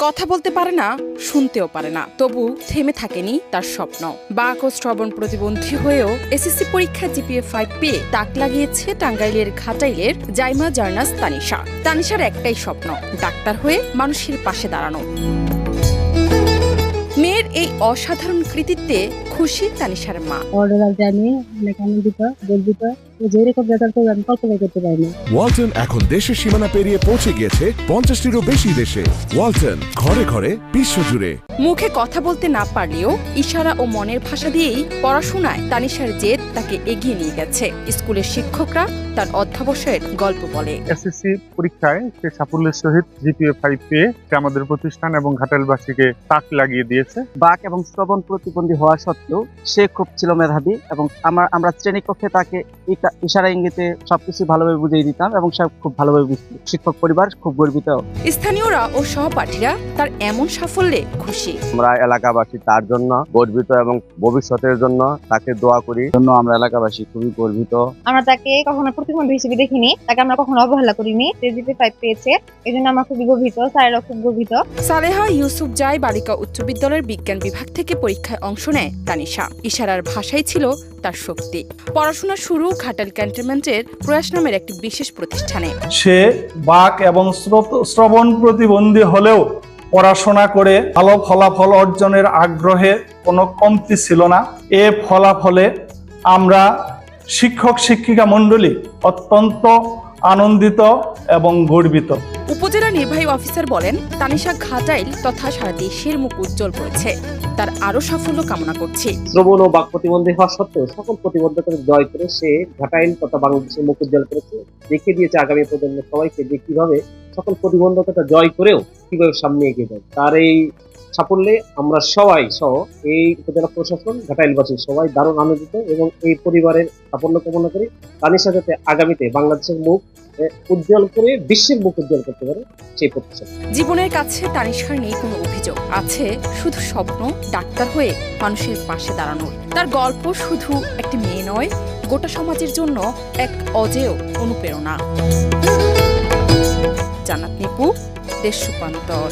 কথা বলতে পারে না, শুনতেও পারে না, তবু থেমে থাকেনি তার স্বপ্ন। বাক ও শ্রবণ প্রতিবন্ধী হয়েও এসএসসি পরীক্ষায় জিপিএ 5 পেয়ে তাক লাগিয়েছে টাঙ্গাইলের ঘাটাইলের জাইমা জার্নাস তানিশা। তানিশার একটাই স্বপ্ন, ডাক্তার হয়ে মানুষের পাশে দাঁড়ানো। মেয়ের এই অসাধারণ কৃতিত্বে খুশি তানিশার মা। ওয়ালটন এখন দেশের সীমানা পেরিয়ে পৌঁছে গিয়েছে 50টিরও বেশি দেশে। ওয়ালটন, ঘরে ঘরে বিশ্বজুড়ে। মুখে কথা বলতে না পারলেও ইশারা ও মনের ভাষা দিয়েই পড়াশোনায় তানিশার জেদ তাকে এগিয়ে নিয়ে গেছে। স্কুলের শিক্ষকরা তার অধ্যাবসায়ের গল্প বলে। এসএসসি পরীক্ষায় সে সাফল্যের সহিত জিপিএ 5 পেয়ে আমাদের প্রতিষ্ঠান এবং ঘাটাইলবাসীকে তাক লাগিয়ে দিয়েছে। বাক এবং শ্রবণ প্রতিবন্ধী হওয়া সত্ত্বেও সে খুব ছিল মেধাবী এবং আমরা শ্রেণীকক্ষে তাকে ইশারা ইঙ্গিতে সবকিছু ভালোভাবে বুঝিয়ে দিতাম এবং সে খুব ভালোভাবে বুঝত। শিক্ষক পরিবার খুব গর্বিত। স্থানীয়রা ও সহপাঠীরা তার এমন সাফল্যে খুশি। আমরা এলাকাবাসী তার জন্য গর্বিত এবং ভবিষ্যতের জন্য তাকে দোয়া করি। জন্য আমরা এলাকাবাসী খুবই গর্বিত। আমরা তাকে কখনো প্রতিবন্ধী হিসেবে দেখিনি, তাকে আমরা কখনো অবহেলা করিনি। জিপিএ 5 পেয়েছে, এই জন্য আমরা খুবই গর্বিত, স্যারেরা খুব গর্বিত। সালেহা ইউসুফ জাই বালিকা উচ্চ বিদ্যালয়ের বিজ্ঞান বিভাগ থেকে পরীক্ষায় অংশ নেয় তানিশা। ইশারার ভাষাই ছিল তার শক্তি। পড়াশোনা শুরু ঘাটাইল ক্যান্টনমেন্টের প্রয়াস নামের একটি বিশেষ প্রতিষ্ঠানে। সে বাক এবং শ্রবণ প্রতিবন্ধী হলেও পড়াশোনা করে ভালো ফলাফল অর্জনের আগ্রহে কোনো কমতি ছিল না। এ ফলাফলে আমরা শিক্ষক শিক্ষিকা মণ্ডলী অত্যন্ত আনন্দিত এবং গর্বিত। উপজেলা নির্বাহী অফিসার বলেন, তানিশা ঘাটাইল তথা সারা দেশের মুখ উজ্জ্বল করেছে। তার আরো সাফল্য কামনা করছি। শ্রবণ ও বাক প্রতিবন্ধী হওয়া সত্ত্বেও সকল প্রতিবন্ধকতা জয় করে সে ঘাটাইল তথা বাংলাদেশের মুখ উজ্জ্বল করেছে, দেখিয়ে দিয়েছে আগামী প্রজন্ম সবাইকে যে কিভাবে সকল প্রতিবন্ধকতা জয় করেও কিভাবে সামনে এগিয়ে যায়। তার এই সাফল্যে আমরা সবাই সহ এই উপজেলা প্রশাসন ঘাটাইলবাসী সবাই দারুণ আনন্দিত এবং এই পরিবারের সাফল্য কামনা করি। তানিশা যাতে আগামীতে বাংলাদেশের মুখ উজ্জ্বল করে বিশ্বের মুখ উজ্জ্বল করতে পারে সেই প্রত্যাশা। জীবনের কাছে তানিশার নেই কোনো অভিযোগ, আছে শুধু স্বপ্ন ডাক্তার হয়ে মানুষের পাশে দাঁড়ানোর। তার গল্প শুধু একটি মেয়ে নয়, গোটা সমাজের জন্য এক অজেয় অনুপ্রেরণা। জান্নাত নিপু, দেশ রূপান্তর।